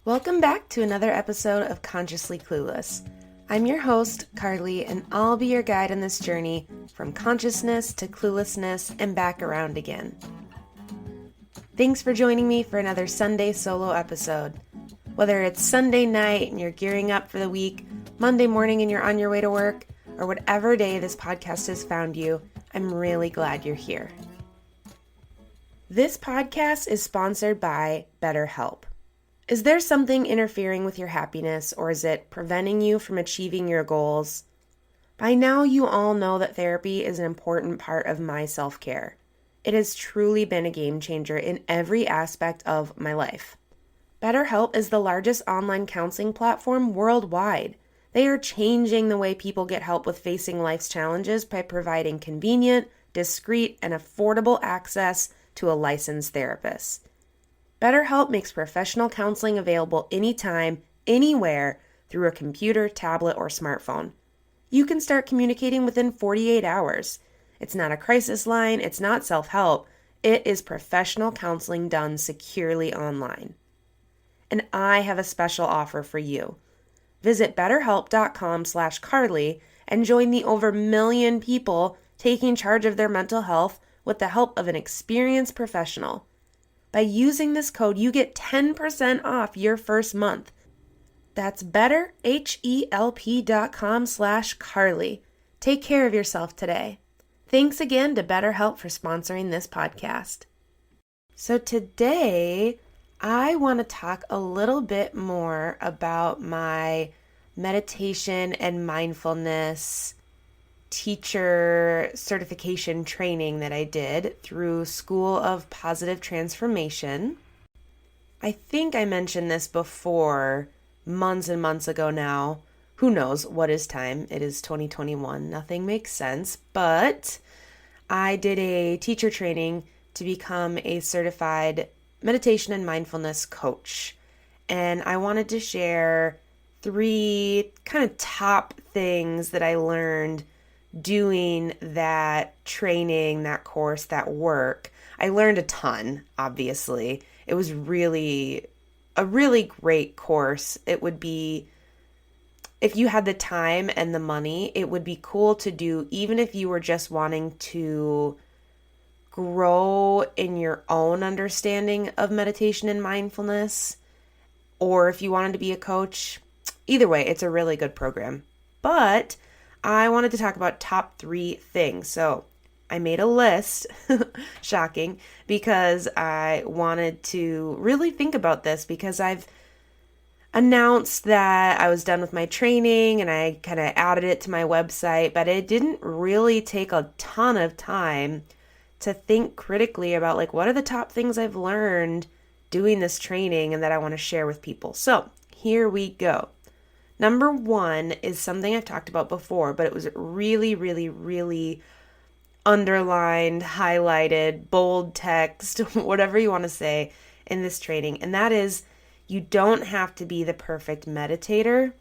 Welcome back to another episode of Consciously Clueless. I'm your host, Carly, and I'll be your guide on this journey from consciousness to cluelessness and back around again. Thanks for joining me for another Sunday solo episode. Whether it's Sunday night and you're gearing up for the week, Monday morning and you're on your way to work, or whatever day this podcast has found you, I'm really glad you're here. This podcast is sponsored by BetterHelp. Is there something interfering with your happiness, or is it preventing you from achieving your goals? By now, you all know that therapy is an important part of my self-care. It has truly been a game changer in every aspect of my life. BetterHelp is the largest online counseling platform worldwide. They are changing the way people get help with facing life's challenges by providing convenient, discreet, and affordable access to a licensed therapist. BetterHelp makes professional counseling available anytime, anywhere, through a computer, tablet, or smartphone. You can start communicating within 48 hours. It's not a crisis line, it's not self-help. It is professional counseling done securely online. And I have a special offer for you. Visit betterhelp.com/Carly and join the over 1 million people taking charge of their mental health with the help of an experienced professional. By using this code, you get 10% off your first month. That's betterhelp.com/Carly. Take care of yourself today. Thanks again to BetterHelp for sponsoring this podcast. So today, I want to talk a little bit more about my meditation and mindfulness teacher certification training that I did through School of Positive Transformation. I think I mentioned this before, months and months ago now. Who knows what is time? It is 2021. Nothing makes sense. But I did a teacher training to become a certified meditation and mindfulness coach. And I wanted to share 3 kind of top things that I learned doing that training, that course, that work. I learned a ton, obviously. It was a really great course. It would be, if you had the time and the money, it would be cool to do, even if you were just wanting to grow in your own understanding of meditation and mindfulness, or if you wanted to be a coach. Either way, it's a really good program. But I wanted to talk about top 3 things. So I made a list, shocking, because I wanted to really think about this, because I've announced that I was done with my training and I kind of added it to my website, but it didn't really take a ton of time to think critically about, like, what are the top things I've learned doing this training and that I want to share with people. So here we go. Number 1 is something I've talked about before, but it was really underlined, highlighted, bold text, whatever you want to say in this training. And that is, you don't have to be the perfect meditator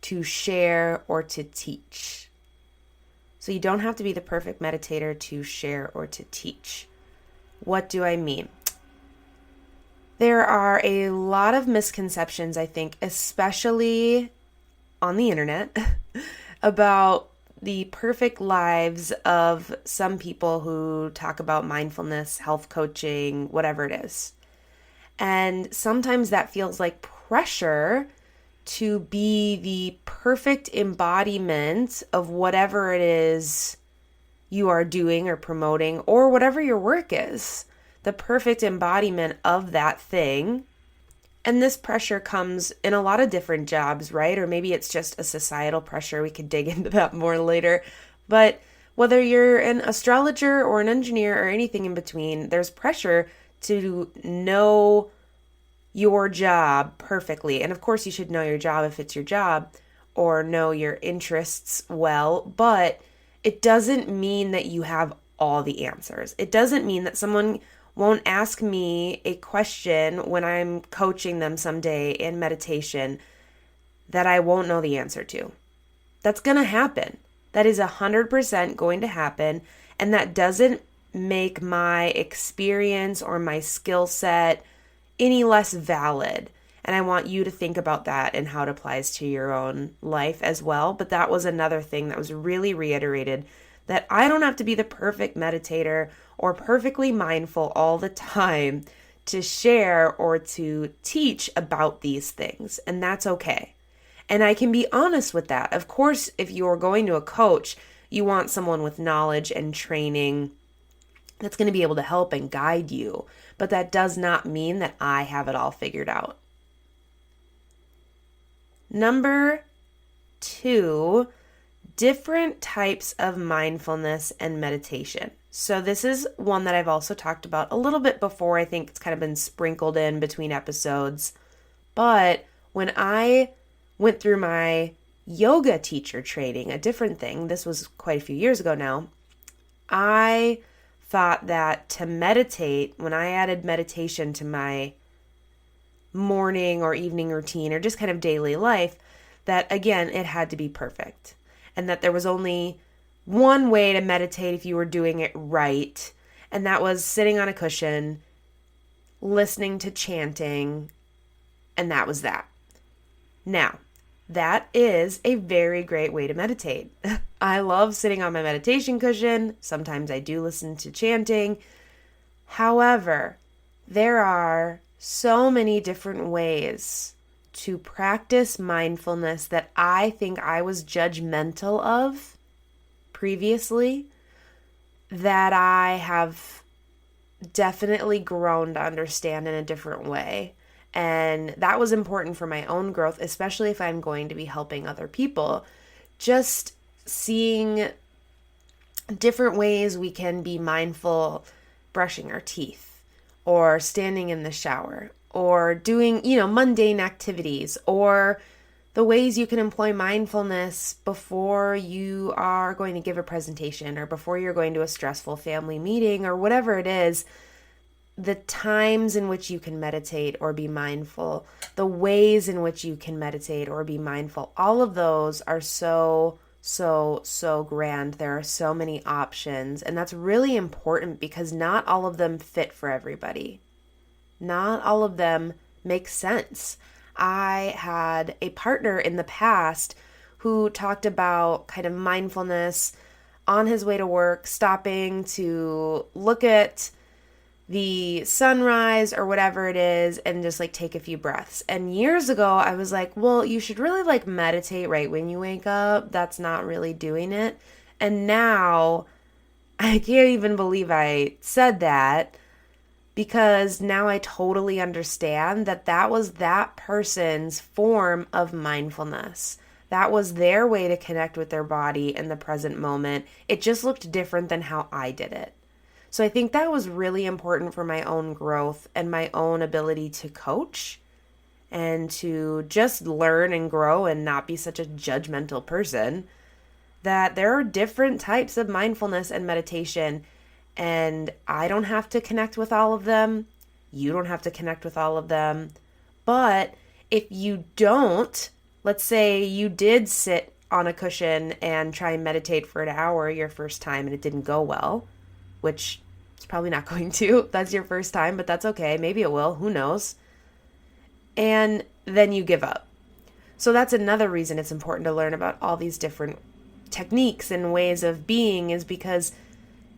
to share or to teach. So you don't have to be the perfect meditator to share or to teach. What do I mean? There are a lot of misconceptions, I think, especially on the internet, about the perfect lives of some people who talk about mindfulness, health coaching, whatever it is. And sometimes that feels like pressure to be the perfect embodiment of whatever it is you are doing or promoting, or whatever your work is. The perfect embodiment of that thing. And this pressure comes in a lot of different jobs, right? Or maybe it's just a societal pressure. We could dig into that more later. But whether you're an astrologer or an engineer or anything in between, there's pressure to know your job perfectly. And of course, you should know your job if it's your job, or know your interests well. But it doesn't mean that you have all the answers. It doesn't mean that someone won't ask me a question when I'm coaching them someday in meditation that I won't know the answer to. That's going to happen. That is 100% going to happen. And that doesn't make my experience or my skill set any less valid. And I want you to think about that and how it applies to your own life as well. But that was another thing that was really reiterated, that I don't have to be the perfect meditator or perfectly mindful all the time to share or to teach about these things. And that's okay. And I can be honest with that. Of course, if you're going to a coach, you want someone with knowledge and training that's going to be able to help and guide you. But that does not mean that I have it all figured out. Number 2, different types of mindfulness and meditation. So this is one that I've also talked about a little bit before. I think it's kind of been sprinkled in between episodes. But when I went through my yoga teacher training, a different thing, this was quite a few years ago now, I thought that to meditate, when I added meditation to my morning or evening routine or just kind of daily life, that again, it had to be perfect. And that there was only one way to meditate if you were doing it right. And that was sitting on a cushion, listening to chanting, and that was that. Now, that is a very great way to meditate. I love sitting on my meditation cushion. Sometimes I do listen to chanting. However, there are so many different ways to practice mindfulness that I think I was judgmental of previously, that I have definitely grown to understand in a different way. And that was important for my own growth, especially if I'm going to be helping other people. Just seeing different ways we can be mindful, brushing our teeth, or standing in the shower, or doing, mundane activities, or the ways you can employ mindfulness before you are going to give a presentation, or before you're going to a stressful family meeting, or whatever it is. The times in which you can meditate or be mindful, the ways in which you can meditate or be mindful, all of those are so grand. There are so many options, and that's really important because not all of them fit for everybody. Not all of them make sense. I had a partner in the past who talked about kind of mindfulness on his way to work, stopping to look at the sunrise or whatever it is and just like take a few breaths. And years ago I was like, well, you should really like meditate right when you wake up. That's not really doing it. And now I can't even believe I said that, because now I totally understand that that was that person's form of mindfulness. That was their way to connect with their body in the present moment. It just looked different than how I did it. So I think that was really important for my own growth and my own ability to coach and to just learn and grow and not be such a judgmental person, that there are different types of mindfulness and meditation, and I don't have to connect with all of them. You don't have to connect with all of them. But if you don't, let's say you did sit on a cushion and try and meditate for an hour your first time and it didn't go well, which it's probably not going to. That's your first time, but that's okay. Maybe it will. Who knows? And then you give up. So that's another reason it's important to learn about all these different techniques and ways of being, is because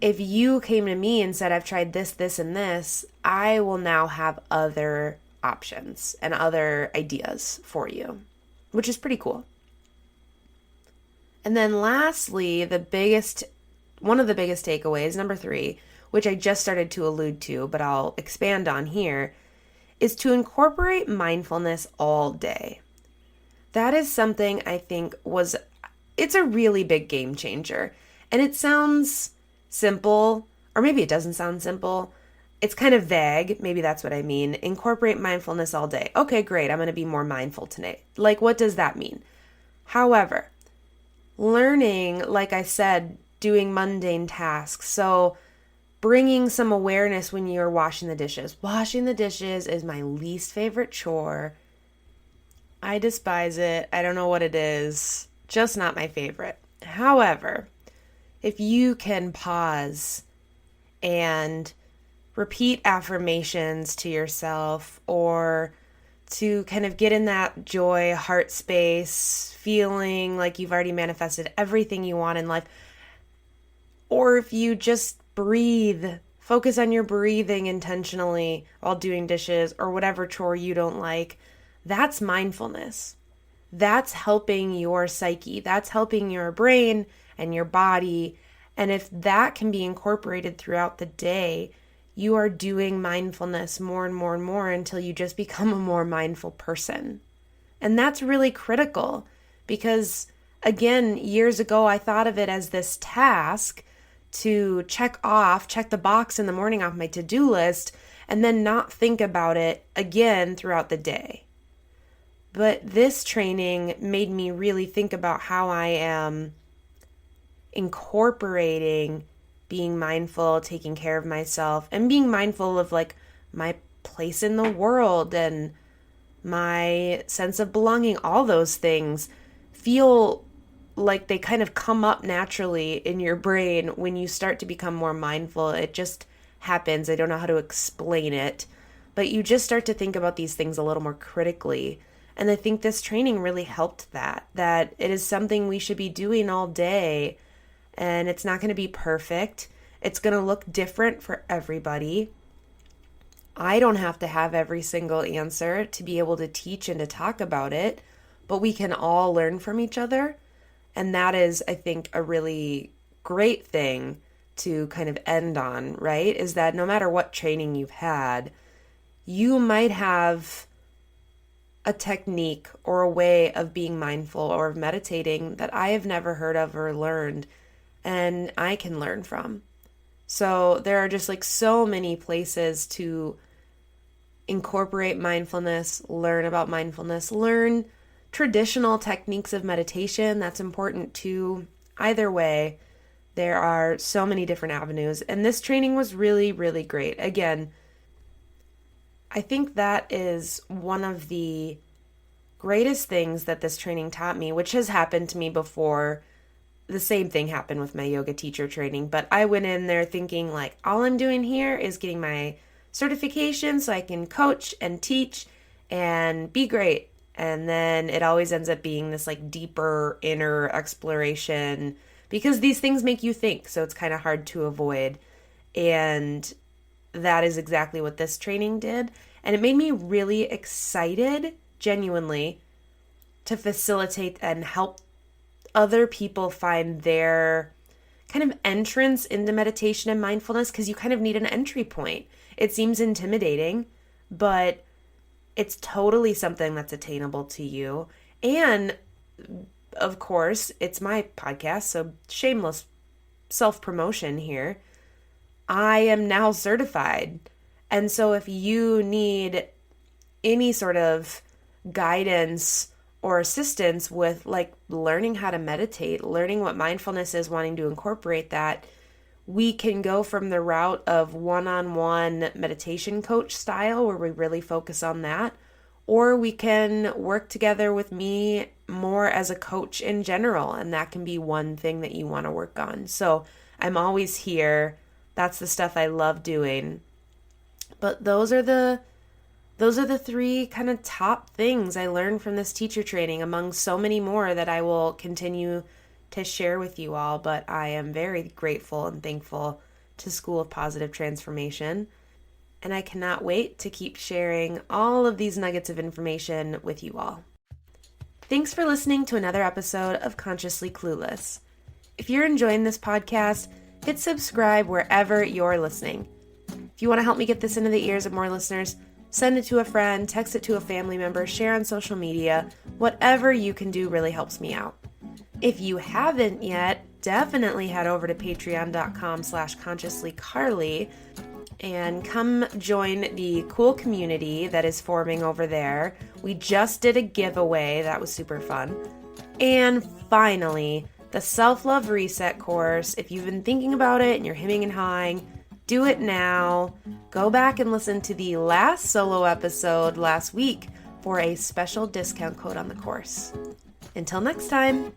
if you came to me and said, I've tried this, this, and this, I will now have other options and other ideas for you, which is pretty cool. And then lastly, one of the biggest takeaways, number 3, which I just started to allude to, but I'll expand on here, is to incorporate mindfulness all day. That is something I think it's a really big game changer. And it sounds simple, or maybe it doesn't sound simple. It's kind of vague. Maybe that's what I mean. Incorporate mindfulness all day. Okay, great. I'm going to be more mindful today. Like, what does that mean? However, learning, like I said, doing mundane tasks. So bringing some awareness when you're washing the dishes. Washing the dishes is my least favorite chore. I despise it. I don't know what it is. Just not my favorite. However, if you can pause and repeat affirmations to yourself, or to kind of get in that joy, heart space, feeling like you've already manifested everything you want in life. Or if you just breathe, focus on your breathing intentionally while doing dishes or whatever chore you don't like, that's mindfulness. That's helping your psyche. That's helping your brain and your body. And if that can be incorporated throughout the day, you are doing mindfulness more and more and more until you just become a more mindful person. And that's really critical because, again, years ago, I thought of it as this task to check the box in the morning off my to-do list, and then not think about it again throughout the day. But this training made me really think about how I am incorporating being mindful, taking care of myself, and being mindful of like my place in the world and my sense of belonging. All those things feel like they kind of come up naturally in your brain when you start to become more mindful. It just happens. I don't know how to explain it, but you just start to think about these things a little more critically. And I think this training really helped that it is something we should be doing all day. And it's not going to be perfect. It's going to look different for everybody. I don't have to have every single answer to be able to teach and to talk about it, but we can all learn from each other. And that is, I think, a really great thing to kind of end on, right? Is that no matter what training you've had, you might have a technique or a way of being mindful or of meditating that I have never heard of or learned, and I can learn from. So there are just like so many places to incorporate mindfulness, learn about mindfulness, learn traditional techniques of meditation. That's important too. Either way, there are so many different avenues, and this training was really, really great. Again, I think that is one of the greatest things that this training taught me, which has happened to me before. The same thing happened with my yoga teacher training, but I went in there thinking like, all I'm doing here is getting my certification so I can coach and teach and be great. And then it always ends up being this like deeper inner exploration because these things make you think, so it's kind of hard to avoid. And that is exactly what this training did. And it made me really excited, genuinely, to facilitate and help other people find their kind of entrance into meditation and mindfulness, because you kind of need an entry point. It seems intimidating, but it's totally something that's attainable to you. And of course, it's my podcast, so shameless self-promotion here. I am now certified. And so if you need any sort of guidance or assistance with like learning how to meditate, learning what mindfulness is, wanting to incorporate that, we can go from the route of one-on-one meditation coach style where we really focus on that, or we can work together with me more as a coach in general, and that can be one thing that you want to work on. So I'm always here. That's the stuff I love doing. But those are the three kind of top things I learned from this teacher training, among so many more that I will continue to share with you all. But I am very grateful and thankful to School of Positive Transformation. And I cannot wait to keep sharing all of these nuggets of information with you all. Thanks for listening to another episode of Consciously Clueless. If you're enjoying this podcast, hit subscribe wherever you're listening. If you want to help me get this into the ears of more listeners, send it to a friend, text it to a family member, share on social media. Whatever you can do really helps me out. If you haven't yet, definitely head over to patreon.com/consciouslycarly and come join the cool community that is forming over there. We just did a giveaway. That was super fun. And finally, the Self-Love Reset course. If you've been thinking about it and you're hemming and hawing, do it now. Go back and listen to the last solo episode last week for a special discount code on the course. Until next time.